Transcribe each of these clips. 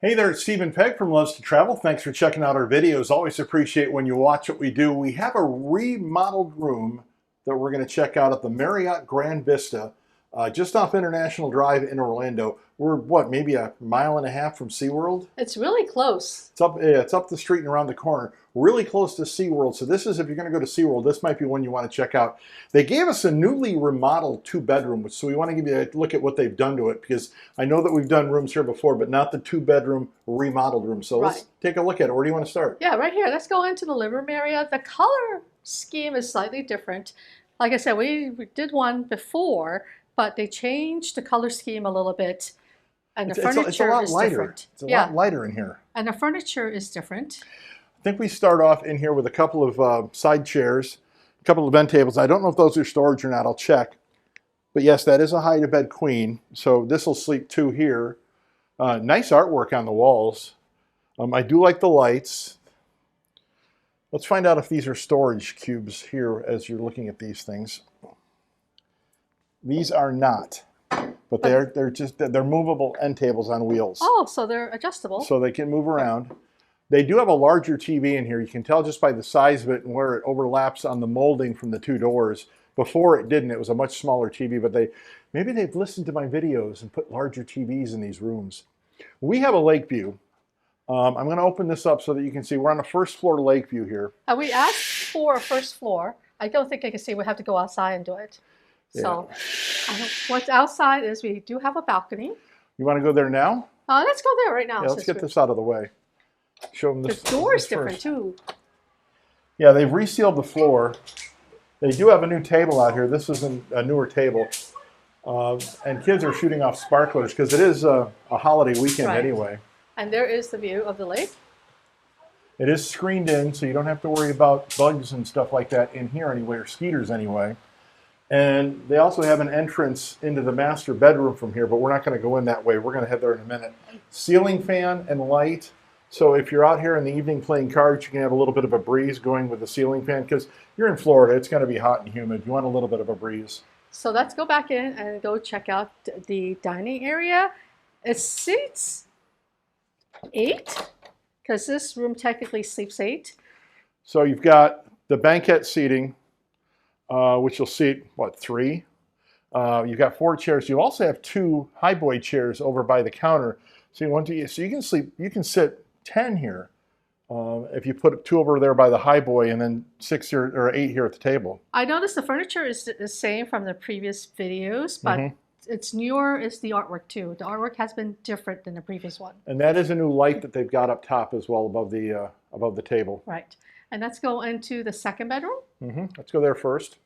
Hey there, it's Steve and Peg from Loves to Travel. Thanks for checking out our videos. Always appreciate when you watch what we do. We have a remodeled room that we're going to check out at the Marriott Grande Vista, just off International Drive in Orlando. We're, what, maybe a mile and a half from SeaWorld? It's really close. It's up the street and around the corner, really close to SeaWorld. So this is, if you're going to go to SeaWorld, this might be one you want to check out. They gave us a newly remodeled 2-bedroom, so we want to give you a look at what they've done to it, because I know that we've done rooms here before, but not the 2-bedroom remodeled room. So let's take a look at it. Where do you want to start? Yeah, right here. Let's go into the living room area. The color scheme is slightly different. Like I said, we did one before, but they changed the color scheme a little bit. And the furniture it's a lot is lighter. different. It's a lot lighter in here. And the furniture is different. I think we start off in here with a couple of side chairs, a couple of end tables. I don't know if those are storage or not. I'll check. But yes, that is a hide-to-bed queen. So this will sleep 2 here. Nice artwork on the walls. I do like the lights. Let's find out if these are storage cubes here as you're looking at these things. These are not. But they're movable end tables on wheels. Oh, so they're adjustable. So they can move around. They do have a larger TV in here. You can tell just by the size of it and where it overlaps on the molding from the 2 doors. Before it didn't. It was a much smaller TV, but maybe they've listened to my videos and put larger TVs in these rooms. We have a lake view. I'm going to open this up so that you can see. We're on a first floor lake view here. We asked for a first floor. I don't think I can see. We have to go outside and do it. So what's outside is we do have a balcony. You want to go there now? Let's go there right now. Yeah, let's get this out of the way. Show them this. The door is different too. Yeah, they've resealed the floor. They do have a new table out here. This is a newer table. And kids are shooting off sparklers because it is a holiday weekend anyway. And there is the view of the lake. It is screened in, so you don't have to worry about bugs and stuff like that in here anyway, or skeeters anyway. And they also have an entrance into the master bedroom from here, but we're not going to go in that way. We're going to head there in a minute. Ceiling fan and light. So if you're out here in the evening playing cards, you can have a little bit of a breeze going with the ceiling fan, because you're in Florida. It's going to be hot and humid. You want a little bit of a breeze. So let's go back in and go check out the dining area. It seats 8, because this room technically sleeps 8. So you've got the banquette seating, which will seat, what, 3? You've got 4 chairs. You also have 2 highboy chairs over by the counter. So you can sit 10 here if you put 2 over there by the highboy and then 6 here or 8 here at the table. I noticed the furniture is the same from the previous videos, but it's newer is the artwork too. The artwork has been different than the previous one. And that is a new light that they've got up top as well above the table. Right. And let's go into the second bedroom. Let's go there first.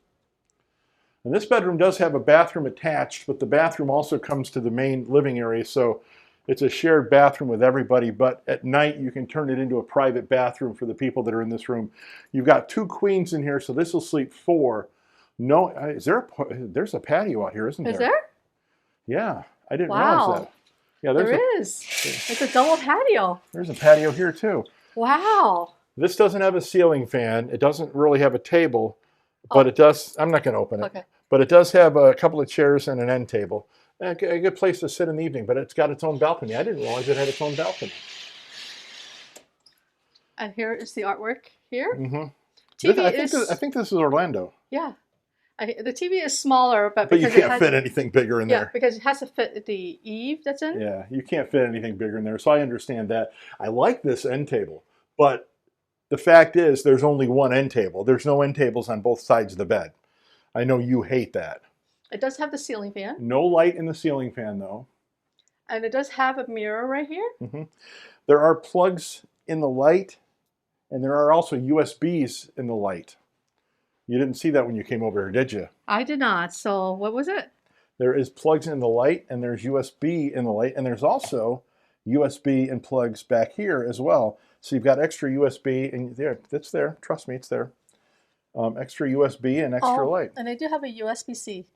And this bedroom does have a bathroom attached, but the bathroom also comes to the main living area, so it's a shared bathroom with everybody, but at night you can turn it into a private bathroom for the people that are in this room. You've got 2 queens in here, so this will sleep 4. No, there's a patio out here, isn't there? Is there? Yeah, I didn't realize that. Yeah, there is. It's a double patio. There's a patio here too. Wow. This doesn't have a ceiling fan. It doesn't really have a table, but it does. I'm not going to open it. Okay. But it does have a couple of chairs and an end table. A good place to sit in the evening, but it's got its own balcony. I didn't realize it had its own balcony. And here is the artwork here. I think this is Orlando. Yeah. The TV is smaller, but you can't fit anything bigger in there. Yeah, because it has to fit the eave that's in. Yeah, you can't fit anything bigger in there, so I understand that. I like this end table, but the fact is there's only one end table. There's no end tables on both sides of the bed. I know you hate that. It does have the ceiling fan. No light in the ceiling fan, though. And it does have a mirror right here. There are plugs in the light, and there are also USBs in the light. You didn't see that when you came over here, did you? I did not. So what was it? There is plugs in the light, and there's USB in the light, and there's also USB and plugs back here as well. So you've got extra USB, and it's there. Trust me, it's there. Extra USB and extra light. And they do have a USB-C.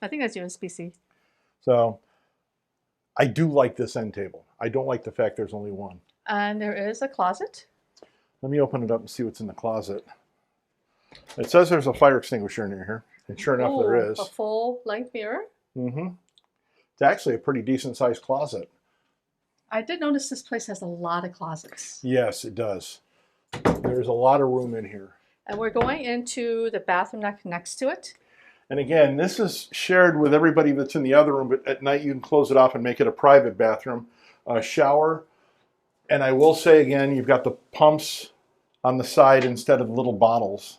I think that's USB-C. So I do like this end table. I don't like the fact there's only one. And there is a closet. Let me open it up and see what's in the closet. It says there's a fire extinguisher in here, and sure enough there is. A full-length mirror. It's actually a pretty decent sized closet. I did notice this place has a lot of closets. Yes, it does. There's a lot of room in here. And we're going into the bathroom next to it. And again, this is shared with everybody that's in the other room, but at night you can close it off and make it a private bathroom. Shower. And I will say again, you've got the pumps on the side instead of the little bottles.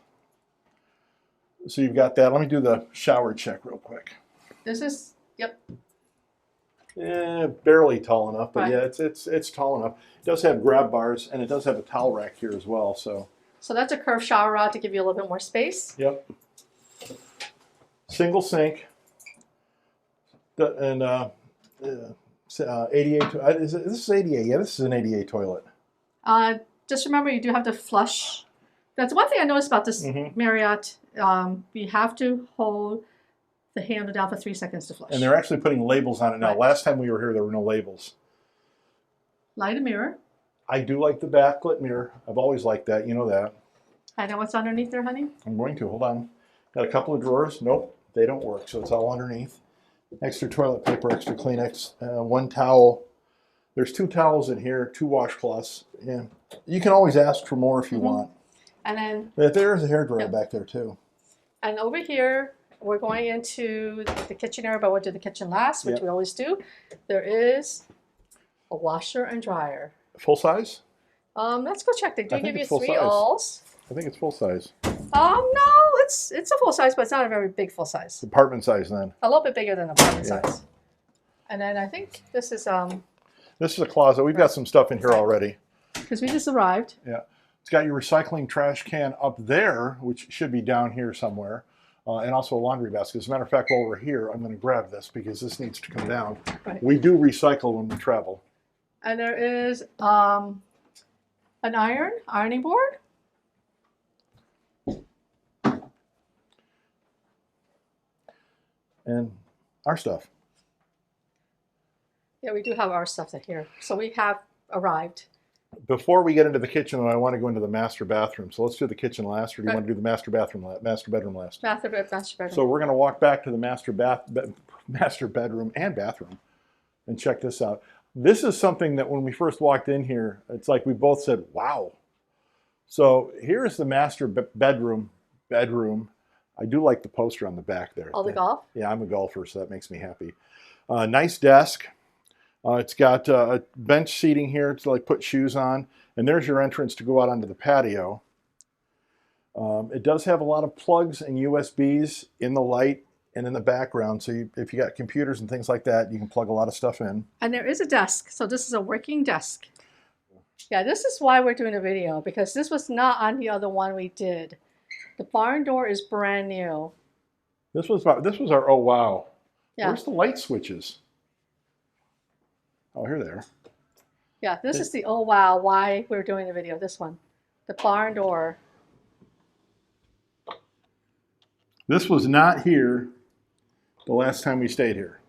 So you've got that. Let me do the shower check real quick. This is, yep. Barely tall enough, but Right. yeah, it's tall enough. It does have grab bars, and it does have a towel rack here as well. So that's a curved shower rod to give you a little bit more space. yep. Single sink. And ADA. This is ADA. Yeah, this is an ADA toilet. Just remember, you do have to flush. That's one thing I noticed about this Marriott. You have to hold the handle down for 3 seconds to flush. And they're actually putting labels on it now. Right. Last time we were here, there were no labels. Light a mirror. I do like the backlit mirror. I've always liked that. You know that. I know what's underneath there, honey. I'm going to. Hold on. Got a couple of drawers. Nope, they don't work, so it's all underneath. Extra toilet paper, extra Kleenex, one towel. There's 2 towels in here, 2 washcloths. Yeah. You can always ask for more if you want. And then There's a hairdryer back there too. And over here, we're going into the kitchen area, but we'll do the kitchen last, which we always do. There is a washer and dryer. Full size? Let's go check. They do give you full 3 size. alls. I think it's full size. No, it's a full size, but it's not a very big full size. Apartment size then. A little bit bigger than apartment size. And then I think this is This is a closet. We've got some stuff in here already. because we just arrived. Yeah. It's got your recycling trash can up there, which should be down here somewhere, and also a laundry basket. As a matter of fact, while we're here, I'm going to grab this because this needs to come down. Right. We do recycle when we travel. And there is an ironing board. And our stuff. Yeah, we do have our stuff here. So we have arrived. Before we get into the kitchen, I want to go into the master bathroom. So let's do the kitchen last, or do you want to do the master bedroom last? Master bedroom. So we're going to walk back to the master bedroom and bathroom and check this out. This is something that when we first walked in here, it's like we both said, wow. So here's the master bedroom. I do like the poster on the back there. All the golf? Yeah, I'm a golfer, so that makes me happy. Nice desk. It's got bench seating here to like put shoes on. And there's your entrance to go out onto the patio. It does have a lot of plugs and USBs in the light and in the background. So if you got computers and things like that, you can plug a lot of stuff in. And there is a desk. So this is a working desk. Yeah, this is why we're doing a video, because this was not on the other one we did. The barn door is brand new. This was our, oh wow. Yeah. Where's the light switches? Oh, here they are. Yeah, this is the oh wow, why we're doing the video, this one. The barn door. This was not here the last time we stayed here.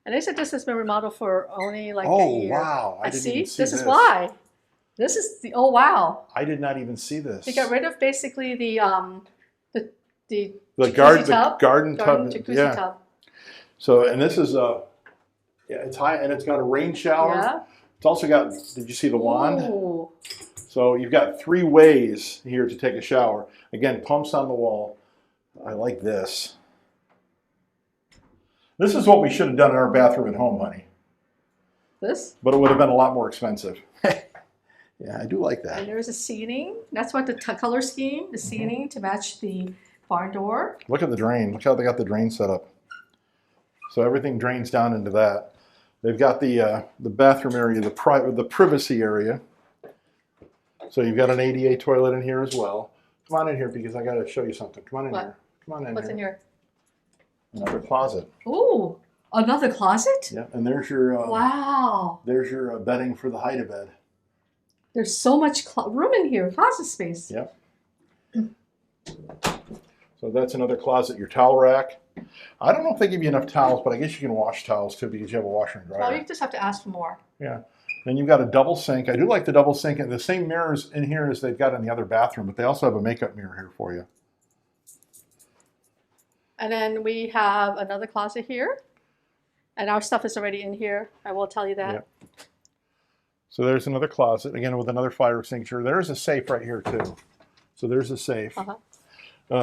And they said this has been remodeled for only like a Oh year. wow, I didn't even see this is why. This is the oh wow. I did not even see this. They got rid of basically the garden tub. jacuzzi tub. So, and this is yeah, it's high and it's got a rain shower. Yeah. It's also got, did you see the wand? Ooh. So you've got 3 ways here to take a shower. Again, pumps on the wall. I like this. This is what we should have done in our bathroom at home, honey. This? But it would have been a lot more expensive. Yeah, I do like that. And there's a seating. That's what the color scheme, the seating to match the barn door. Look at the drain. Look how they got the drain set up. So everything drains down into that. They've got the bathroom area, the privacy area. So you've got an ADA toilet in here as well. Come on in here because I got to show you something. Come on in here. Come on in What's in here? Another closet. Ooh, another closet? Yeah, and there's your wow. There's your bedding for the hide-a-bed. There's so much room in here, closet space. Yep. So that's another closet, your towel rack. I don't know if they give you enough towels, but I guess you can wash towels too because you have a washer and dryer. Well, you just have to ask for more. Yeah. Then you've got a double sink. I do like the double sink and the same mirrors in here as they've got in the other bathroom, but they also have a makeup mirror here for you. And then we have another closet here. And our stuff is already in here. I will tell you that. Yep. So there's another closet, again with another fire extinguisher. There's a safe right here too. So there's a safe.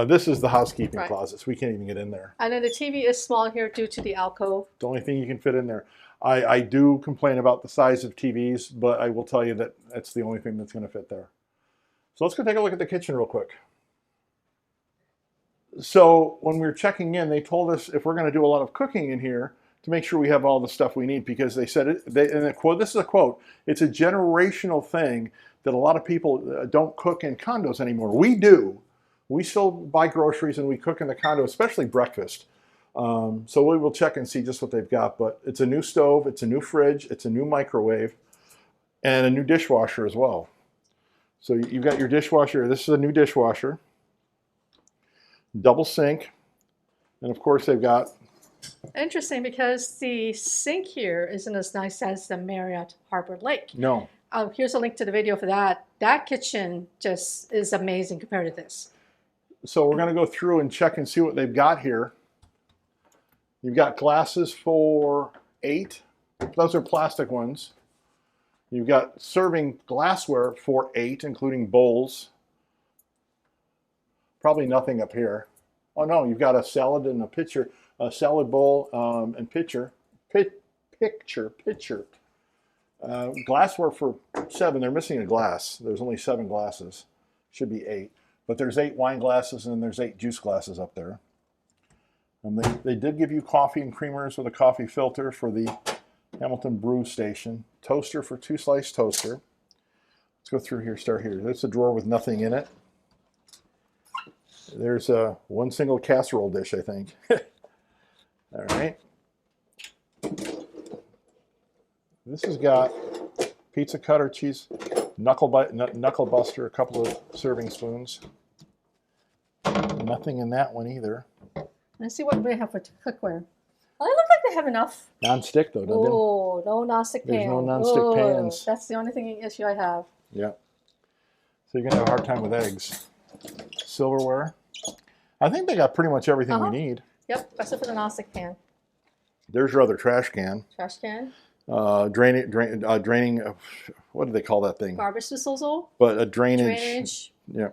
This is the housekeeping closet, so we can't even get in there. And then the TV is small here due to the alcove. The only thing you can fit in there. I do complain about the size of TVs, but I will tell you that that's the only thing that's going to fit there. So let's go take a look at the kitchen real quick. So when we were checking in, they told us if we're going to do a lot of cooking in here, to make sure we have all the stuff we need, because they said, and the quote, this is a quote, it's a generational thing that a lot of people don't cook in condos anymore. We do. We still buy groceries and we cook in the condo, especially breakfast. So we will check and see just what they've got, but it's a new stove, it's a new fridge, it's a new microwave, and a new dishwasher as well. So you've got your dishwasher. This is a new dishwasher, double sink, and of course they've got... Interesting, because the sink here isn't as nice as the Marriott Harbor Lake. No. Here's a link to the video for that. That kitchen just is amazing compared to this. So we're going to go through and check and see what they've got here. You've got glasses for 8. Those are plastic ones. You've got serving glassware for 8, including bowls. Probably nothing up here. Oh no, you've got a salad and a pitcher, a salad bowl and pitcher. Glassware for 7. They're missing a glass. There's only 7 glasses. Should be 8. But there's 8 wine glasses and there's 8 juice glasses up there. They did give you coffee and creamers with a coffee filter for the Hamilton Brew Station. Toaster for 2-slice toaster. Let's go through here, start here. There's a drawer with nothing in it. There's one single casserole dish, I think. All right. This has got pizza cutter, cheese, knuckle buster, a couple of serving spoons. Nothing in that one either. Let's see what they have for cookware. Oh, they look like they have enough. Non-stick though, doesn't it? Oh, no non-stick pans. There's no non-stick pans. That's the only issue I have. Yeah. So you're gonna have a hard time with eggs. Silverware. I think they got pretty much everything we need. Yep, except for the non-stick pan. There's your other trash can. Trash can. Draining. What do they call that thing? Garbage disposal. But a drainage. Yeah.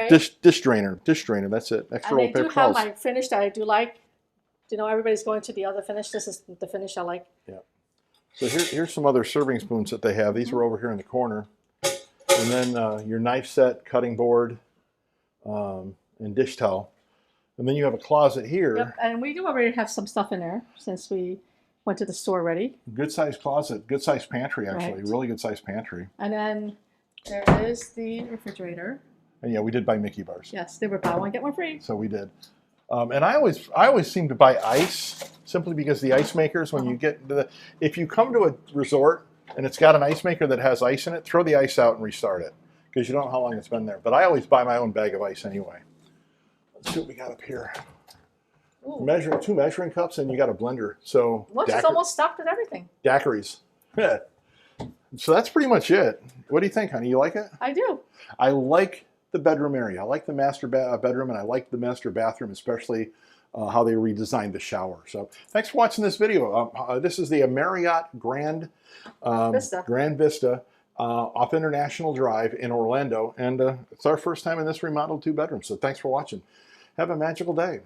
Dish drainer. Dish drainer. That's it. Extra and old paper they do have towels. my finish that I do like. You know, everybody's going to the other finish. This is the finish I like. Yeah. So here's some other serving spoons that they have. These are over here in the corner. And then your knife set, cutting board, and dish towel. And then you have a closet here. Yep, and we do already have some stuff in there since we went to the store already. Good sized closet, good sized pantry actually, Right. really good sized pantry. And then there is the refrigerator. And yeah, we did buy Mickey bars. Yes, they were buy one get one free. So we did. And I always seem to buy ice simply because the ice makers, when you get if you come to a resort and it's got an ice maker that has ice in it, throw the ice out and restart it because you don't know how long it's been there. But I always buy my own bag of ice anyway. Let's see what we got up here. Two measuring cups, and you got a blender. So it's almost stocked with everything. Daiquiris. Yeah. So that's pretty much it. What do you think, honey? You like it? I do. I like the bedroom area. I like the master bedroom, and I like the master bathroom, especially how they redesigned the shower. So thanks for watching this video. This is the Marriott Grande Vista off International Drive in Orlando, and it's our first time in this remodeled 2-bedroom. So thanks for watching. Have a magical day.